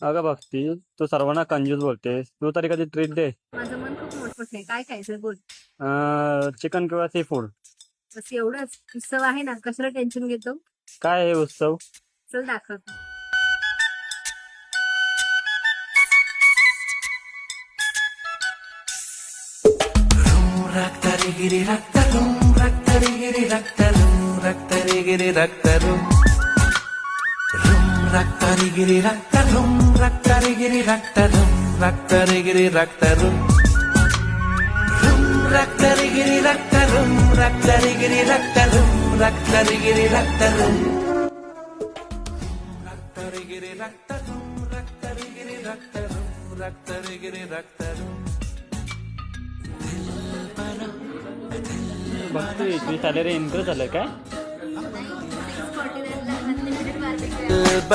अगं भक्ती, तू सर्वांना कंजूस बोलतेस. तू तरी कधी ट्रीट दे. माझं मन खूप मोठमोठं आहे. काय खायचं बोल. चिकन किंवा सी फूड. बस एवढंच. उत्सव आहे ना, कशाला टेन्शन घेतो. काय आहे उत्सव? चल दाखवतो. रक्तरिगिरि रक्तरुं रक्तरिगिरि रक्तरुं रक्तरिगिरि रक्तरुं रुं रक्तरिगिरि रक्तरुं रक्तरिगिरि रक्तरुं रक्तरिगिरि रक्तरुं रुं रक्तरिगिरि रक्तरुं रक्तरिगिरि रक्तरुं रक्तरिगिरि रक्तरुं रक्तरिगिरि रक्तरुं रक्तरिगिरि रक्तरुं रक्तरिगिरि रक्तरुं भक्ती, तुझी सॅलरी इन्क्रीज झालं काय? नाही, 649 ला अनलिमिटेड बार्बेक्यू आहे.